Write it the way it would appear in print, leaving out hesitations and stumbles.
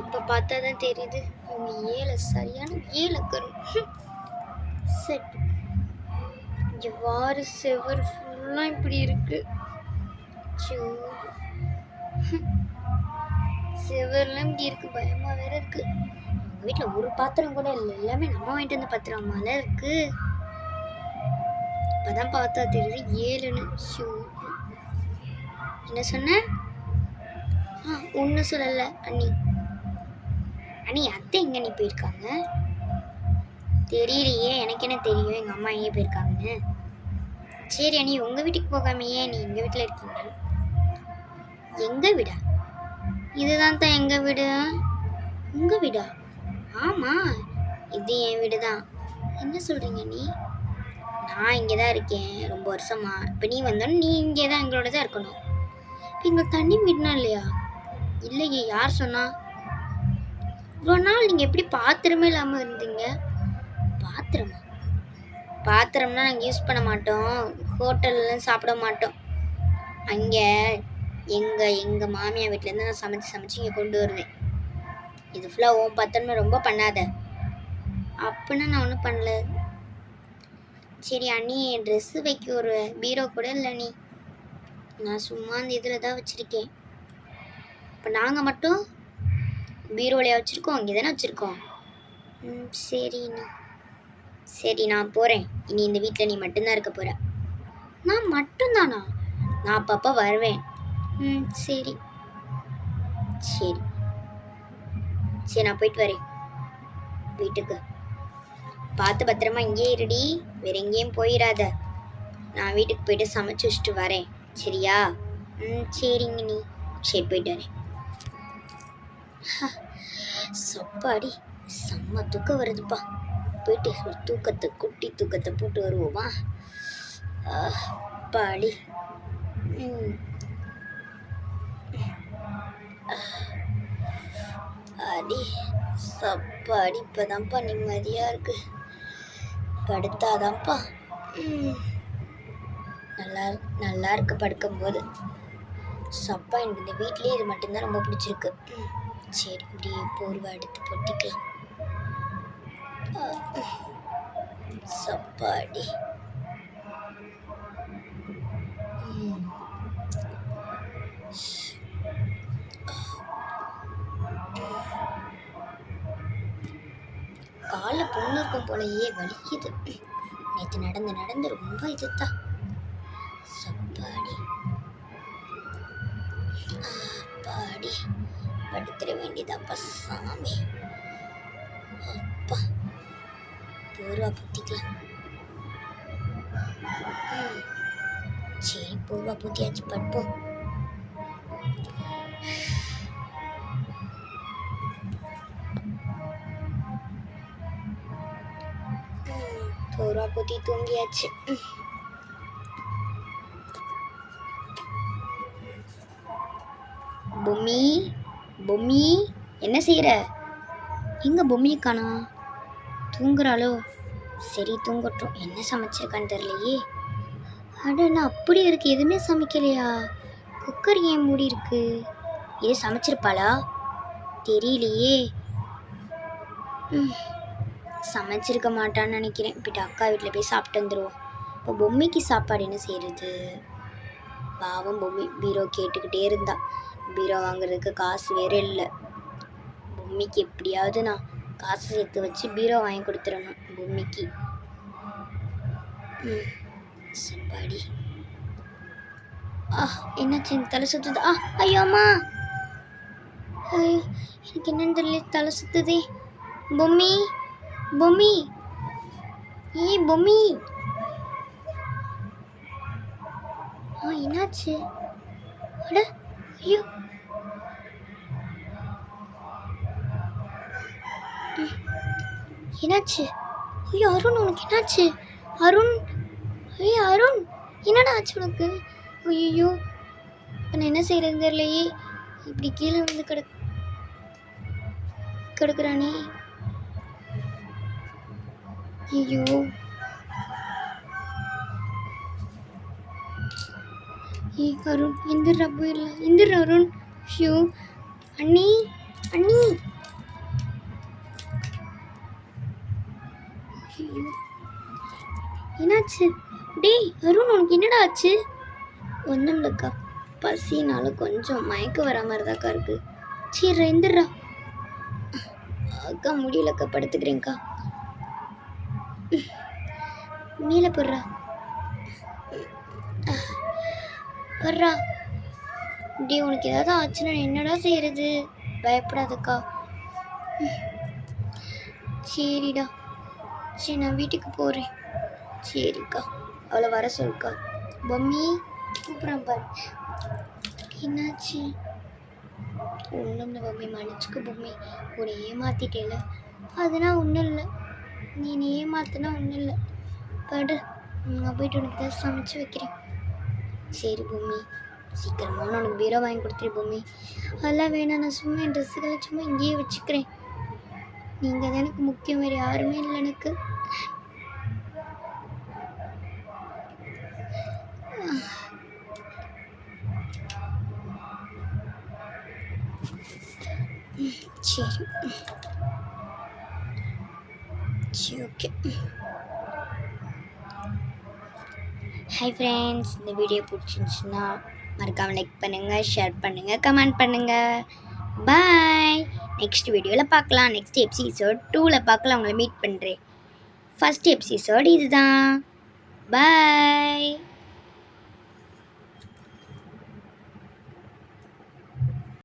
இப்போ பார்த்தா தான் தெரியுது இவங்க ஏழை சரியான ஏழைக்கரு. செட் இங்கே வாரு செவர் ஃபுல்லாக இப்படி இருக்கு. செவர்லாம் இப்படி இருக்கு, பயமா வேற இருக்கு. எங்கள் வீட்டில் ஒரு பாத்திரம் கூட இல்லை, எல்லாமே நம்ம வாங்கிட்டு வந்த பாத்திரம் மேலே இருக்கு. இப்போதான் பார்த்தா தெரியுது 7ன்னு. என்ன சொன்ன? ஒன்றும் சொல்லலை அண்ணி. அண்ணி அத்தை எங்கே நீ போயிருக்காங்க? தெரியலையே, எனக்கு என்ன தெரியும் எங்கள் அம்மா எங்கே போயிருக்காங்கன்னு. சரி அண்ணி, உங்கள் வீட்டுக்கு போகாமையே நீ எங்கள் வீட்டில் இருக்கீங்க. எங்கள் வீடா? இதுதான் தான் எங்கள் வீடு. உங்கள் வீடா? ஆமாம், இது என் வீடு தான். என்ன சொல்கிறீங்க நீ? நான் இங்கே தான் இருக்கேன் ரொம்ப வருஷமா. இப்போ நீ வந்தாலும் நீ இங்கே தான் எங்களோட தான் இருக்கணும். இப்போ எங்களுக்கு தண்ணி வீடுனா இல்லையா? இல்லையே, யார் சொன்னா? இவ்வளோ நாள் நீங்கள் எப்படி பாத்திரமே இல்லாமல் இருந்தீங்க? பாத்திரமா? பாத்திரம்னா நாங்கள் யூஸ் பண்ண மாட்டோம், ஹோட்டல்லாம் சாப்பிட மாட்டோம். அங்கே எங்கள் மாமியார் வீட்டிலேருந்து நான் சமைச்சு இங்கே கொண்டு வருவேன். இது ஃபுல்லாக ஓன் பாத்திரம்னு ரொம்ப பண்ணாத. அப்படின்னா நான் ஒன்றும் பண்ணல. சரி அண்ணி, ட்ரெஸ்ஸு வைக்க ஒரு பீரோ கூட இல்லை நீ. நான் சும்மா அந்த இதில் தான் வச்சுருக்கேன். இப்போ நாங்கள் மட்டும் பீரோலையா வச்சுருக்கோம்? இங்கே தானே வச்சுருக்கோம். சரி நீ. சரி நான் போகிறேன். இனி இந்த வீட்டில் நீ மட்டும்தான் இருக்க போகிற. நான் மட்டும்தானா? நான் அப்பப்போ வருவேன். சரி சரி சரி, நான் போயிட்டு வரேன் வீட்டுக்கு. பார்த்து பத்திரமா இங்கேயே இருடி, வேற எங்கேயும் போயிடாத. நான் வீட்டுக்கு போயிட்டு சமைச்சு வச்சுட்டு வரேன், சரியா? சரிங்க நீ. சரி போயிட்டு வரேன். சொப்பாடி செம்ம தூக்கம் வருதுப்பா. போயிட்டு ஒரு குட்டி தூக்கத்தை போட்டு வருவோமா? பாடி அடி சப்பாடி. இப்போதான்ப்பா நிம்மதியாக இருக்கு. படுத்தாதான்ப்பா நல்லா இருக்கு படுக்கும்போது. சப்பா எனக்கு இந்த வீட்லேயே இது மட்டும்தான் ரொம்ப பிடிச்சிருக்கு. சரி, இப்படியே போர்வை எடுத்து பொட்டிக்கலாம். சப்பாடி காலை பொண்ணு இருக்கும் போலயே வலிக்குது. நேற்று நடந்து ரொம்ப இதுதான். சப்பாடி பாடி படுத்துட வேண்டியதாப்பா சாமி. அப்பா போர்வா பூத்திக்கலாம். சரி, போர்வா பூத்தியாச்சு, படுப்போம். போர்வா பூத்தி தூங்கியாச்சு. பொம்மி என்ன செய்யற? எங்க பொம்மியை காணோம்? தூங்குறாளோ? சரி தூங்கட்டும். என்ன சமைச்சிருக்கான்னு தெரியலையே. அடண்ணா அப்படி இருக்கு, எதுவுமே சமைக்கலையா? குக்கர் ஏன் மூடி இருக்கு? இது சமைச்சிருப்பாளா? தெரியலையே. சமைச்சிருக்க மாட்டான்னு நினைக்கிறேன். போய்ட்டு அக்கா வீட்டில் போய் சாப்பிட்டு வந்துடுவோம். இப்போ பொம்மிக்கு சாப்பாடு என்ன செய்யறது? பாவம் பொம்மி பீரோ கேட்டுக்கிட்டே இருந்தா. பீரோ வாங்குறதுக்கு காசு வேற இல்லை. பொம்மிக்கு எப்படியாவது நான் காசு சேர்த்து வச்சு பீரோ வாங்கி கொடுத்துடணும் பொம்மிக்கு. சப்பாடி. என்னாச்சு? எனக்கு தலை சுத்துது. ஐயோ அம்மா, ஐயோ எனக்கு என்னன்னு தெரியல, தலை சுத்துதே. பொம்மி ஏய் பொம்மி, என்னாச்சு? அட ஐயோ, என்னாச்சு? ஐயோ அருண், உனக்கு என்னாச்சு? அருண் என்னடா ஆச்சு உனக்கு? ஐயோ, இப்போ நான் என்ன செய்யறது தெரியலையே. இப்படி கீழே வந்து கிடக்குறானே. ஐயோ, அருண் எந்திரா, போயிடலாம். எந்திர அருண். ஐயோ அண்ணி. என்னாச்சு? டேய் அருண், உனக்கு என்னடா ஆச்சு? ஒன்றும் இல்லைக்கா, பசினால கொஞ்சம் மயக்க வர மாதிரி தாக்கா இருக்கு. சரி எந்திரா. அக்கா முடியலக்கா, படுத்துக்கிறேங்க்கா. மேலே போடுறா. படுறா. டே உனக்கு ஏதாவது ஆச்சுன்னா என்னடா செய்யறது? பயப்படாதக்கா. சரிடா. சரி நான் வீட்டுக்கு போகிறேன். சரிக்கா, அவளை வர சொல்லுக்கா. பொம்மி கூப்பிட்றான் பாரு. என்னாச்சு? ஒன்றும் இல்லை பொம்மி, மன்னிச்சுக்க பொம்மி. உன்னை ஏமாத்திட்டேல, அதெல்லாம் ஒன்றும் இல்லை. நீ ஏமாத்தினா ஒன்றும் இல்லை. படு, நான் போயிட்டு உனக்கு ஏதாவது சமைச்சு வைக்கிறேன். சரி பொம்மி, சீக்கிரமாக நான் உனக்கு பீரோ வாங்கி கொடுத்துரு பொம்மி. அதெல்லாம் வேணாம், நான் சும்மா என் ட்ரெஸ்ஸுகளை சும்மா இங்கேயே வச்சுக்கிறேன். நீங்கள் தான் எனக்கு முக்கியம், வேறு யாருமே இல்லை எனக்கு. சரி சரி ஓகே. ஹாய் ஃப்ரெண்ட்ஸ், இந்த வீடியோ பிடிச்சிருந்துச்சுன்னா மறக்காமல் லைக் பண்ணுங்கள், ஷேர் பண்ணுங்கள், கமெண்ட் பண்ணுங்கள். பாய். நெக்ஸ்ட் வீடியோவில் பார்க்கலாம். நெக்ஸ்ட் எபிசோட் 2ல் பார்க்கலாம். உங்களை மீட் பண்ணுறேன். ஃபஸ்ட் எபிசோட் இதுதான். பாய்.